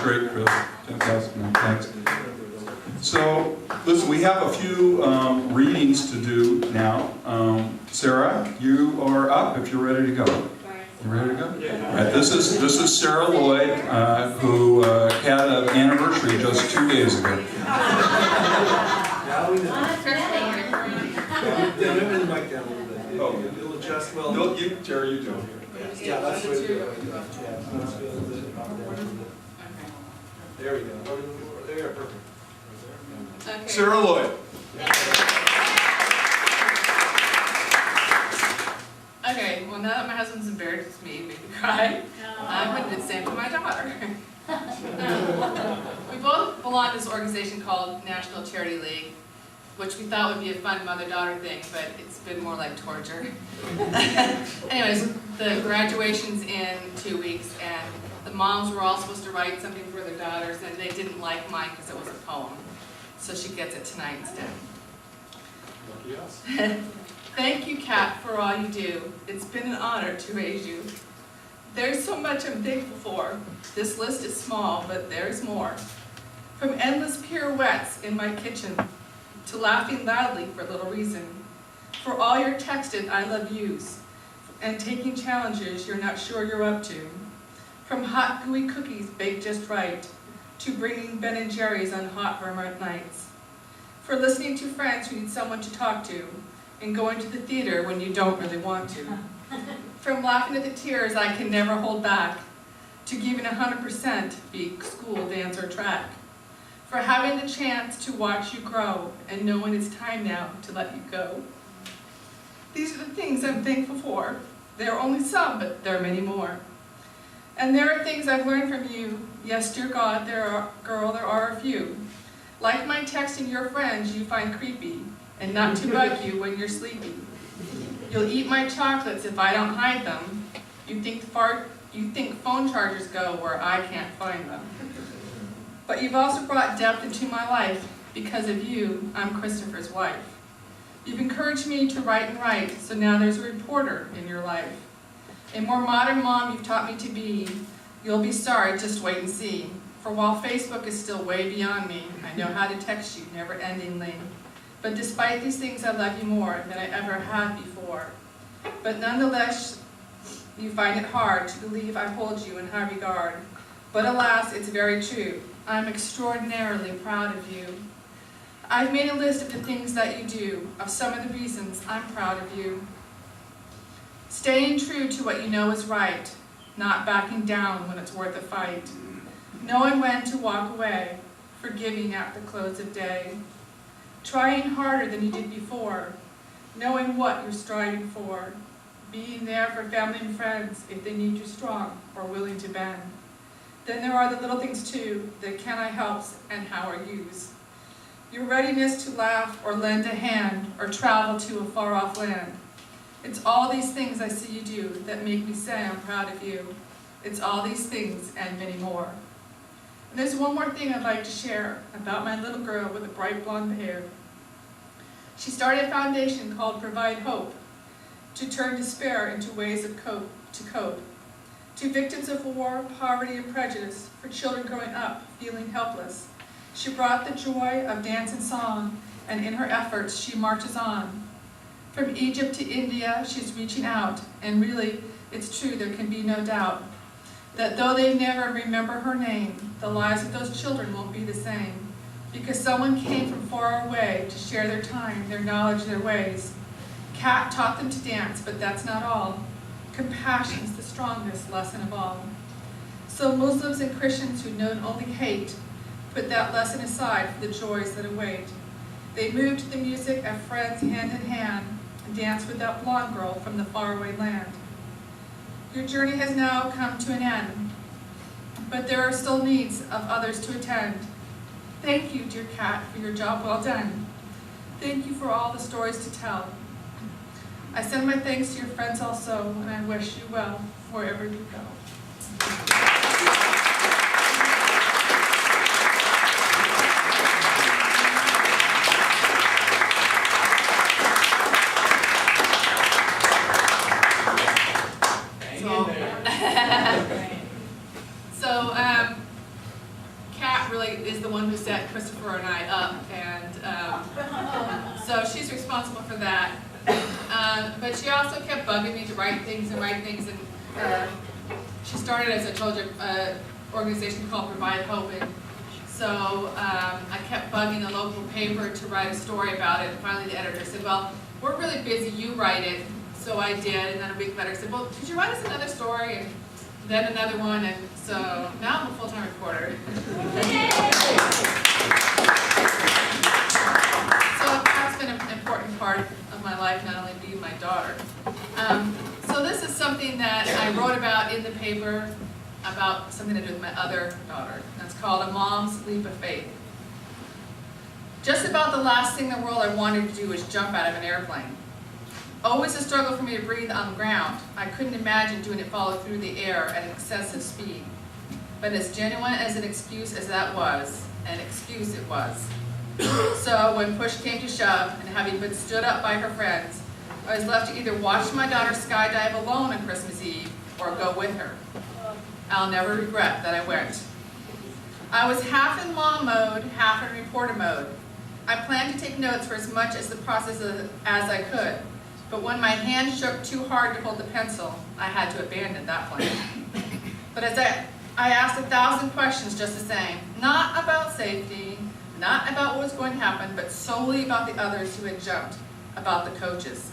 great, Chris. Fantastic, man. Thanks. So, listen, we have a few readings to do now. Sarah, you are up if you're ready to go. You ready to go? Yeah. All right, this is Sarah Lloyd, who had an anniversary just 2 days ago. Now we know. Yeah, maybe the mic down a little bit. Oh. It'll adjust well. No, you, Sarah, you do. Yeah, that's the way to do it. Yeah, let's go a little bit up there a little bit. There we go. There, perfect. Okay. Sarah Lloyd. Okay, well now that my husband's embarrassed me, made me cry, I'm going to do the same to my daughter. We both belong to this organization called National Charity League, which we thought would be a fun mother-daughter thing, but it's been more like torture. Anyways, the graduation's in 2 weeks, and the moms were all supposed to write something for their daughters, and they didn't like mine because it was a poem. So she gets it tonight instead. Lucky us. Thank you, Kat, for all you do. It's been an honor to raise you. There's so much I'm thankful for. This list is small, but there's more. From endless pirouettes in my kitchen to laughing loudly for little reason. For all your texted I love yous and taking challenges you're not sure you're up to. From hot gooey cookies baked just right to bringing Ben & Jerry's on hot Vermont nights. For listening to friends who need someone to talk to and going to the theater when you don't really want to. From laughing at the tears I can never hold back to giving 100% be school, dance, or track. For having the chance to watch you grow and knowing it's time now to let you go. These are the things I'm thankful for. There are only some, but there are many more. And there are things I've learned from you. Yes, dear God, there are a few. Like my texting your friends you find creepy and not to bug you when you're sleepy. You'll eat my chocolates if I don't hide them. You think phone chargers go where I can't find them. But you've also brought depth into my life. Because of you, I'm Christopher's wife. You've encouraged me to write and write, so now there's a reporter in your life. A more modern mom you've taught me to be. You'll be sorry, just wait and see. For while Facebook is still way beyond me, I know how to text you never-endingly. But despite these things, I love you more than I ever had before. But nonetheless, you find it hard to believe I hold you in high regard. But alas, it's very true. I'm extraordinarily proud of you. I've made a list of the things that you do, of some of the reasons I'm proud of you. Staying true to what you know is right, not backing down when it's worth a fight. Knowing when to walk away, forgiving at the close of day. Trying harder than you did before, knowing what you're striving for. Being there for family and friends if they need you strong or willing to bend. Then there are the little things too, the can I helps and how I use. Your readiness to laugh or lend a hand or travel to a far off land. It's all these things I see you do that make me say I'm proud of you. It's all these things and many more. And there's one more thing I'd like to share about my little girl with the bright blonde hair. She started a foundation called Provide Hope to turn despair into ways of cope. To victims of war, poverty, and prejudice, for children growing up feeling helpless. She brought the joy of dance and song, and in her efforts she marches on. From Egypt to India, she's reaching out, and really, it's true, there can be no doubt that though they never remember her name, the lives of those children won't be the same, because someone came from far away to share their time, their knowledge, their ways. Kat taught them to dance, but that's not all. Compassion's the strongest lesson of all. So Muslims and Christians who know only hate, put that lesson aside for the joys that await. They moved to the music of friends hand in hand, and danced with that blonde girl from the faraway land. Your journey has now come to an end, but there are still needs of others to attend. Thank you, dear Kat, for your job well done. Thank you for all the stories to tell. I send my thanks to your friends also, and I wish you well wherever you go. really is the one who set Christopher and I up, and so she's responsible for that. But she also kept bugging me to write things, and she started, as I told you, an organization called Provide Hope, and so I kept bugging the local paper to write a story about it, and finally the editor said, well, we're really busy, you write it. So I did, and then a week later I said, well, could you write us another story? And then another one, and so now I'm a full-time reporter. So that's been an important part of my life, not only being my daughter. So this is something that I wrote about in the paper about something to do with my other daughter. It's called A Mom's Leap of Faith. Just about the last thing in the world I wanted to do was jump out of an airplane. Always a struggle for me to breathe on the ground. I couldn't imagine doing it follow through the air at excessive speed. But as genuine as an excuse as that was, an excuse it was. So when push came to shove, and having been stood up by her friends, I was left to either watch my daughter skydive alone on Christmas Eve or go with her. I'll never regret that I went. I was half in mom mode, half in reporter mode. I planned to take notes for as much as the process as I could. But when my hand shook too hard to hold the pencil, I had to abandon that plan. But as I asked 1,000 questions just the same, not about safety, not about what was going to happen, but solely about the others who had jumped, about the coaches.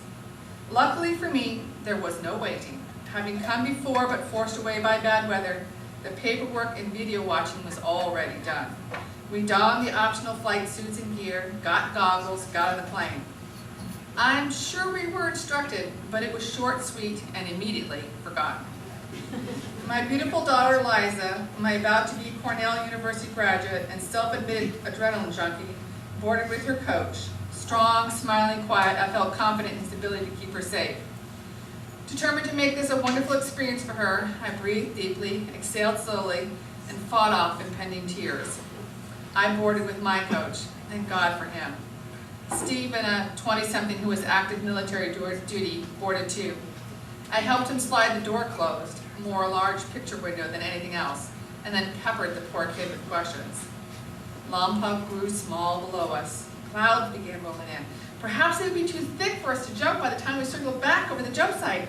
Luckily for me, there was no waiting. Having come before but forced away by bad weather, the paperwork and video watching was already done. We donned the optional flight suits and gear, got goggles, got on the plane. I'm sure we were instructed, but it was short, sweet, and immediately forgotten. My beautiful daughter, Liza, my about-to-be Cornell University graduate and self-admitted adrenaline junkie, boarded with her coach. Strong, smiling, quiet, I felt confident in his ability to keep her safe. Determined to make this a wonderful experience for her, I breathed deeply, exhaled slowly, and fought off impending tears. I boarded with my coach. Thank God for him. Steve and a 20-something who was active military duty boarded too. I helped him slide the door closed, more a large picture window than anything else, and then peppered the poor kid with questions. Lompoc grew small below us. Clouds began rolling in. Perhaps it would be too thick for us to jump by the time we circled back over the jump site.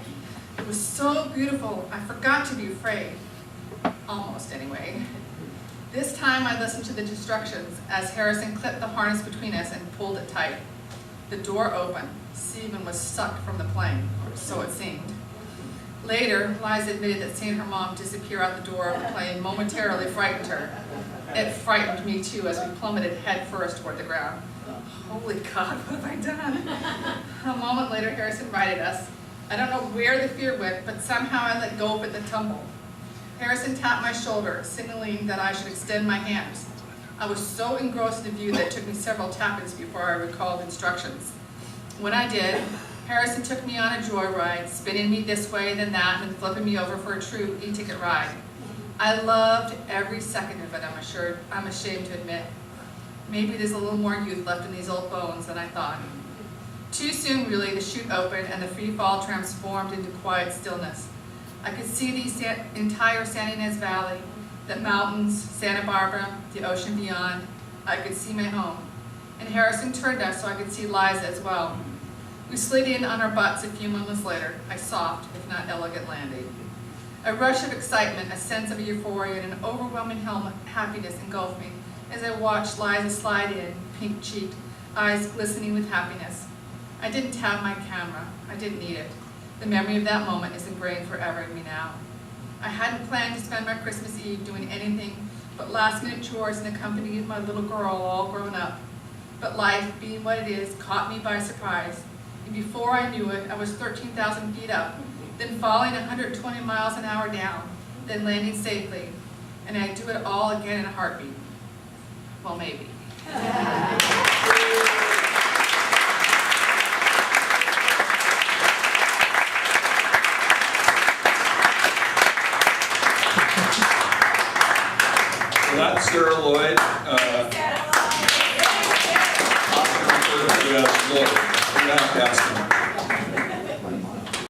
It was so beautiful, I forgot to be afraid. Almost, anyway. This time I listened to the instructions as Harrison clipped the harness between us and pulled it tight. The door opened. Stephen was sucked from the plane, or so it seemed. Later, Liza admitted that seeing her mom disappear out the door of the plane momentarily frightened her. It frightened me too as we plummeted head first toward the ground. Holy God, what have I done? A moment later, Harrison righted us. I don't know where the fear went, but somehow I let go of it the tumble. Harrison tapped my shoulder, signaling that I should extend my hands. I was so engrossed in the view that it took me several tap-ins before I recalled instructions. When I did, Harrison took me on a joyride, spinning me this way, then that, and flipping me over for a true e-ticket ride. I loved every second of it, I'm ashamed to admit. Maybe there's a little more youth left in these old bones than I thought. Too soon, really, the chute opened and the free fall transformed into quiet stillness. I could see the entire Santa Ynes Valley, the mountains, Santa Barbara, the ocean beyond. I could see my home. And Harrison turned us so I could see Liza as well. We slid in on our butts a few moments later, a soft, if not elegant landing. A rush of excitement, a sense of euphoria, and an overwhelming happiness engulfed me as I watched Liza slide in, pink-cheeked, eyes glistening with happiness. I didn't have my camera. I didn't need it. The memory of that moment is ingrained forever in me now. I hadn't planned to spend my Christmas Eve doing anything but last-minute chores in the company of my little girl, all grown up. But life, being what it is, caught me by surprise. And before I knew it, I was 13,000 feet up, then falling 120 miles an hour down, then landing safely. And I'd do it all again in a heartbeat. Well, maybe. So that's Sarah Lloyd. Often referred to as Lloyd. We have to ask him.